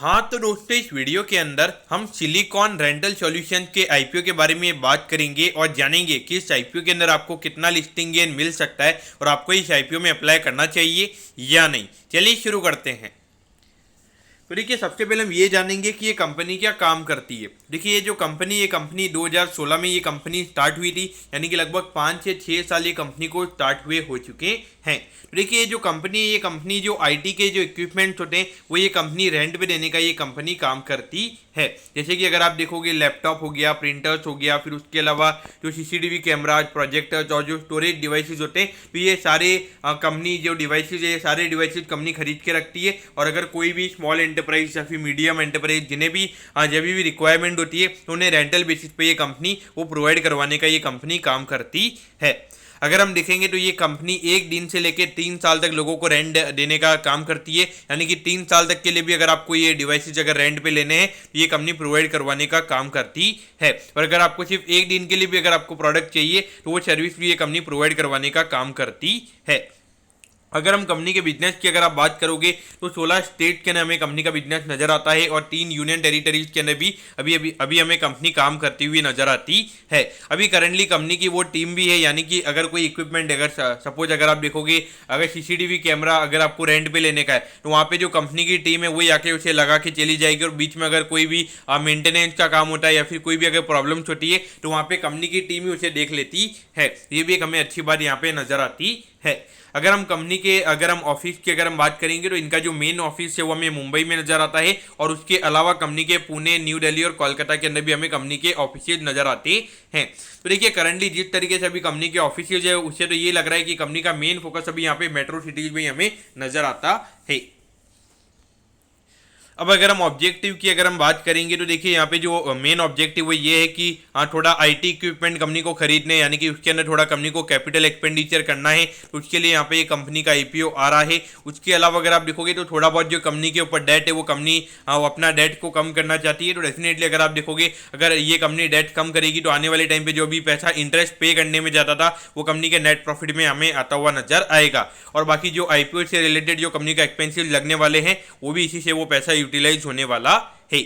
हाँ तो दोस्तों, इस वीडियो के अंदर हम सिलिकॉन रेंटल सॉल्यूशन के आईपीओ के बारे में बात करेंगे और जानेंगे कि इस आईपीओ के अंदर आपको कितना लिस्टिंग गेन मिल सकता है और आपको इस आईपीओ में अप्लाई करना चाहिए या नहीं। चलिए शुरू करते हैं। तो देखिए, सबसे पहले हम ये जानेंगे कि ये कंपनी क्या काम करती है। देखिए, ये कंपनी 2016 में ये कंपनी स्टार्ट हुई थी, यानी कि लगभग 5 से 6 साल ये कंपनी को स्टार्ट हुए हो चुके हैं। तो देखिए, ये कंपनी जो आईटी के जो इक्विपमेंट्स होते हैं वो ये कंपनी रेंट पे देने का ये कंपनी काम करती है। जैसे कि अगर आप देखोगे, लैपटॉप हो गया, प्रिंटर्स हो गया, फिर उसके अलावा जो सीसीटीवी कैमराज, प्रोजेक्टर्स और जो स्टोरेज डिवाइसेस होते हैं, तो ये सारे कंपनी जो डिवाइसेस है, ये सारे डिवाइसेस कंपनी खरीद के रखती है। और अगर कोई भी स्मॉल एंटरप्राइज या फिर मीडियम एंटरप्राइज जिन्हें भी जब भी रिक्वायरमेंट होती है तो उन्हें रेंटल बेसिस पे ये कंपनी वो प्रोवाइड करवाने का ये कंपनी काम करती है। अगर हम देखेंगे तो ये कंपनी 1 दिन से लेकर 3 साल तक लोगों को रेंट देने का काम करती है, यानी कि 3 साल तक के लिए भी अगर आपको ये डिवाइसेज अगर रेंट पे लेने हैं तो ये कंपनी प्रोवाइड करवाने का काम करती है। और अगर आपको सिर्फ 1 दिन के लिए भी अगर आपको प्रोडक्ट चाहिए तो वो सर्विस भी ये कंपनी प्रोवाइड करवाने का काम करती है। अगर हम कंपनी के बिजनेस की अगर आप बात करोगे तो 16 स्टेट के अंदर हमें कंपनी का बिजनेस नजर आता है और 3 यूनियन टेरिटरीज के अंदर भी अभी हमें कंपनी काम करती हुई नजर आती है। अभी करंटली कंपनी की वो टीम भी है, यानी कि अगर कोई इक्विपमेंट अगर सपोज अगर आप देखोगे, अगर सीसीटीवी कैमरा अगर आपको रेंट पे लेने का है तो वहाँ पे जो कंपनी की टीम है वही आके उसे लगा के चली जाएगी। और बीच में अगर कोई भी मेंटेनेंस का काम होता है या फिर कोई भी अगर प्रॉब्लम्स होती है तो वहाँ पे कंपनी की टीम ही उसे देख लेती है। ये भी एक हमें अच्छी बात यहाँ पे नजर आती है। अगर हम ऑफिस की अगर हम बात करेंगे तो इनका जो मेन ऑफिस है वो हमें मुंबई में नजर आता है और उसके अलावा कंपनी के पुणे, न्यू दिल्ली और कोलकाता के अंदर भी हमें कंपनी के ऑफिस नजर आते हैं। तो देखिए, करंटली जिस तरीके से अभी कंपनी के ऑफिस है उससे तो ये लग रहा है कि कंपनी का मेन फोकस अभी यहाँ पे मेट्रो सिटीज में हमें नजर आता है। अब अगर हम ऑब्जेक्टिव की अगर हम बात करेंगे तो देखिए, यहाँ पे जो मेन ऑब्जेक्टिव वो ये है कि थोड़ा आईटी इक्विपमेंट कंपनी को खरीदने, यानी कि उसके अंदर थोड़ा कंपनी को कैपिटल एक्सपेंडिचर करना है, तो उसके लिए यहाँ पे ये कंपनी का आईपीओ आ रहा है। उसके अलावा अगर आप देखोगे तो थोड़ा बहुत जो कंपनी के ऊपर डेट है वो कंपनी अपना डेट को कम करना चाहती है। तो डेफिनेटली अगर आप देखोगे, अगर ये कंपनी डेट कम करेगी तो आने वाले टाइम पे जो भी पैसा इंटरेस्ट पे करने में जाता था वो कंपनी के नेट प्रॉफिट में हमें आता हुआ नजर आएगा। और बाकी जो आईपीओ से रिलेटेड जो कंपनी का एक्सपेंसिव लगने वाले हैं वो भी इसी से वो पैसा यूटिलाइज होने वाला है।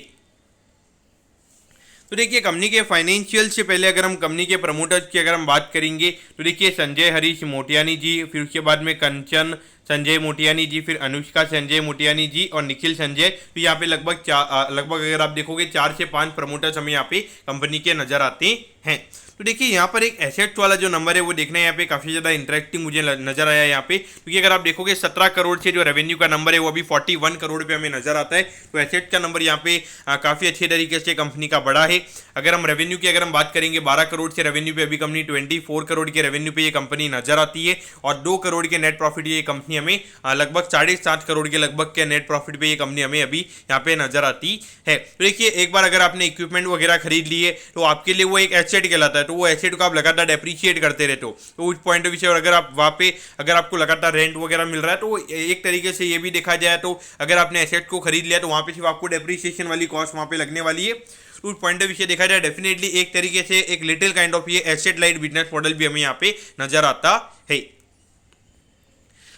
तो देखिए, कंपनी के फाइनेंशियल से पहले अगर हम कंपनी के प्रमोटर्स की अगर हम बात करेंगे तो देखिए, संजय हरीश मोटियानी जी, फिर उसके बाद में कंचन संजय मोटियानी जी, फिर अनुष्का संजय मोटियानी जी और निखिल संजय। तो यहाँ पे लगभग अगर आप देखोगे 4 से 5 प्रमोटर्स हमें यहाँ पे कंपनी के नजर आते हैं। तो देखिए, यहाँ पर एक एसेट्स वाला जो नंबर है वो देखना है यहाँ पे काफ़ी ज़्यादा इंटरेक्टिंग मुझे नजर आया यहाँ पे, क्योंकि अगर आप देखोगे 17 करोड़ से जो रेवेन्यू का नंबर है वो अभी 41 करोड़ पे हमें नजर आता है। तो एसेट्स का नंबर यहाँ पे काफ़ी अच्छे तरीके से कंपनी का बढ़ा है। अगर हम रेवेन्यू की अगर हम बात करेंगे, 12 करोड़ से रेवेन्यू पे अभी कंपनी 24 करोड़ के रेवेन्यू पे ये कंपनी नजर आती है और 2 करोड़ के नेट प्रॉफिट ये कंपनी हमें लगभग 7.5 करोड़ के लगभग के नेट प्रॉफिट पे ये कंपनी हमें अभी यहाँ पे नजर आती है। तो देखिए, एक बार अगर आपने इक्विपमेंट वगैरह खरीद लिए तो आपके लिए वो एक एसेट कहलाता है, तो वो एसेट को आप लगातार डेप्रिशिएट करते रहते हो। तो उस पॉइंट ऑफ व्यू से, और अगर आप वहाँ पे अगर आपको लगातार रेंट वगैरह मिल रहा है तो एक तरीके से ये भी देखा जाए तो अगर आपने एसेट को खरीद लिया तो वहाँ पे सिर्फ आपको डेप्रिसिएशन वाली कॉस्ट वहाँ पे लगने वाली है। तो उस पॉइंट ऑफ व्यू से देखा जाए डेफिनेटली एक तरीके से एक लिटिल काइंड ऑफ ये एसेट लाइट बिजनेस मॉडल भी हमें यहाँ पे नजर आता है।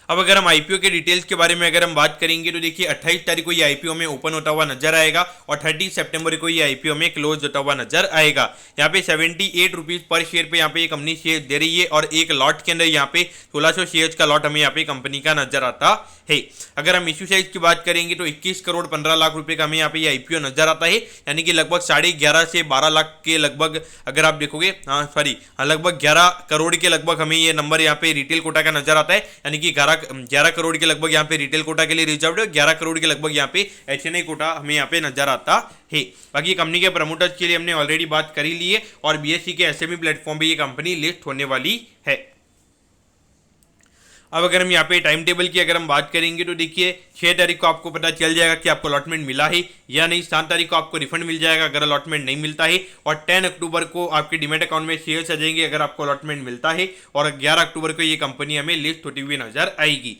अब अगर हम आईपीओ के डिटेल्स के बारे में अगर हम बात करेंगे तो देखिए, 28 तारीख को ये आईपीओ में ओपन होता हुआ नजर आएगा और 30 सितंबर को ये आईपीओ में क्लोज होता हुआ नजर आएगा। यहाँ पे 78 रुपीज पर शेयर पे यहाँ पे ये कंपनी शेयर दे रही है और एक लॉट के अंदर यहाँ पे 1600 शेयर का लॉट हमें यहाँ पे कंपनी का नजर आता है। अगर हम इश्यू साइज की बात करेंगे तो 21 करोड़ 15 लाख रुपए का हमें यहाँ पे ये आईपीओ नजर आता है, यानी कि लगभग 11.5 से 12 लाख के लगभग अगर आप देखोगे, लगभग 11 करोड़ के लगभग हमें ये नंबर यहाँ पे रिटेल कोटा का नजर आता है, यानी कि 11 करोड़ के लगभग यहाँ पे रिटेल कोटा के लिए रिजर्व्ड है, 11 करोड़ के लगभग यहाँ पे एचएनआई कोटा हमें यहाँ पे नजर आता है। बाकी कंपनी के प्रमोटर्स के लिए हमने ऑलरेडी बात करी ली है और बीएसई के एसएमई प्लेटफॉर्म पे ये कंपनी लिस्ट होने वाली है। अब अगर हम यहाँ पे टाइम टेबल की अगर हम बात करेंगे तो देखिए, 6 तारीख को आपको पता चल जाएगा कि आपको अलॉटमेंट मिला है या नहीं। 7 तारीख को आपको रिफंड मिल जाएगा अगर अलॉटमेंट नहीं मिलता है और 10 अक्टूबर को आपके डीमैट अकाउंट में शेयर्स आ जाएंगे अगर आपको अलॉटमेंट मिलता है और 11 अक्टूबर को ये कंपनी हमें लिस्ट होती हुई नजर आएगी।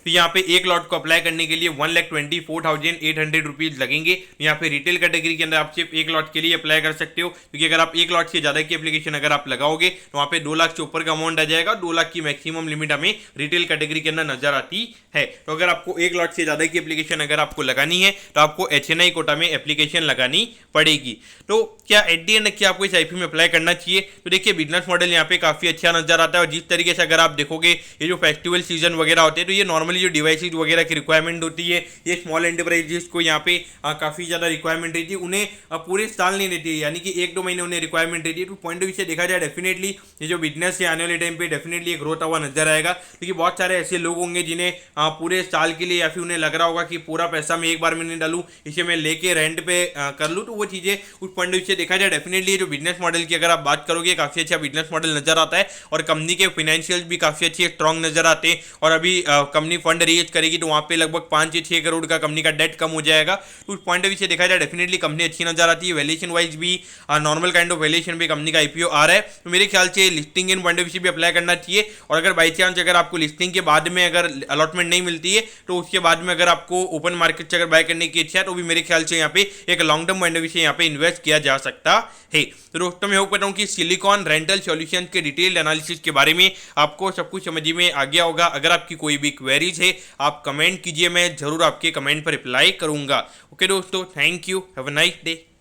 तो यहाँ पे एक लॉट को अप्लाई करने के लिए 1,24,800 रुपीज लगेंगे। यहाँ पे रिटेल कैटेगरी के अंदर आप सिर्फ एक लॉट के लिए अप्लाई कर सकते हो, क्योंकि अगर आप एक लॉट से ज्यादा की एप्लीकेशन अगर आप लगाओगे तो वहाँ पे 2 लाख से ऊपर का अमाउंट आ जाएगा। 2 लाख की मैक्सिमम लिमिट हमें रिटेल कैटेगरी के अंदर नजर आती है। तो अगर आपको एक लॉट से ज्यादा की एप्लीकेशन अगर आपको लगानी है तो आपको HNI कोटा में एप्लीकेशन लगानी पड़ेगी। तो क्या एट दी एंड क्या आपको इस आईपीओ में अप्लाई करना चाहिए? तो देखिए बिजनेस मॉडल यहाँ पे काफी अच्छा नजर आता है, और जिस तरीके से अगर आप देखोगे ये जो फेस्टिवल सीजन वगैरह होते हैं तो ये नॉर्मली जो डिवाइसेज वगैरह की रिक्वायरमेंट होती है, ये स्मॉल एंटरप्राइजेस को यहाँ पे काफी ज्यादा रिक्वायरमेंट रहती है। उन्हें पूरे साल नहीं रहती है, यानी कि 1-2 महीने उन्हें रिक्वायरमेंट रहती है। तो पॉइंट ऑफ व्यू से देखा जाए डेफिनेटली ये जो बिजनेस है आने वाले टाइम पे डेफिनेटली ग्रोथ हुआ नजर आएगा, क्योंकि बहुत सारे ऐसे लोग होंगे जिन्हें पूरे साल के लिए या फिर उन्हें लग रहा होगा कि पूरा पैसा मैं एक बार में नहीं डालूं, इसे मैं लेके रेंट पे कर लूं। तो वो चीजें उस पॉइंट ऑफ व्यू से देखा जाए डेफिनेटली जो बिजनेस मॉडल की अगर आप बात करोगे काफी अच्छा बिजनेस मॉडल नजर आता है, और कंपनी के फाइनेंशियल्स भी काफी अच्छे स्ट्रॉन्ग नजर आते हैं। और अभी कंपनी फंड रेज करेगी तो वहां पे लगभग 5 से 6 करोड़ का कंपनी का डेट कम हो जाएगा। तो उस पॉइंट ऑफ व्यू से देखा जाए डेफिनेटली कंपनी अच्छी नजर आती है। वैल्यूएशन वाइज भी नॉर्मल काइंड ऑफ वैल्यूएशन पे कंपनी का आईपीओ आ रहा है, तो मेरे ख्याल से listing in point of view से भी अप्लाई करना चाहिए। और अगर बाई चांस अगर आपको लिस्टिंग के बाद में अगर अलॉटमेंट नहीं मिलती है तो उसके बाद में अगर आपको ओपन मार्केट से अगर बाय करने की इच्छा है तो भी मेरे ख्याल से यहाँ पे एक long term point of view से यहाँ पे इन्वेस्ट किया जा सकता है। तो दोस्तों मैं होप करता हूँ कि सिलिकॉन रेंटल सॉल्यूशन के डिटेल्ड एनालिसिस के बारे में आपको सब कुछ समझ में आ गया होगा। अगर आपकी कोई भी क्वेरीज है आप कमेंट कीजिए, मैं जरूर आपके कमेंट पर रिप्लाई करूंगा। ओके दोस्तों, thank you, have a nice day.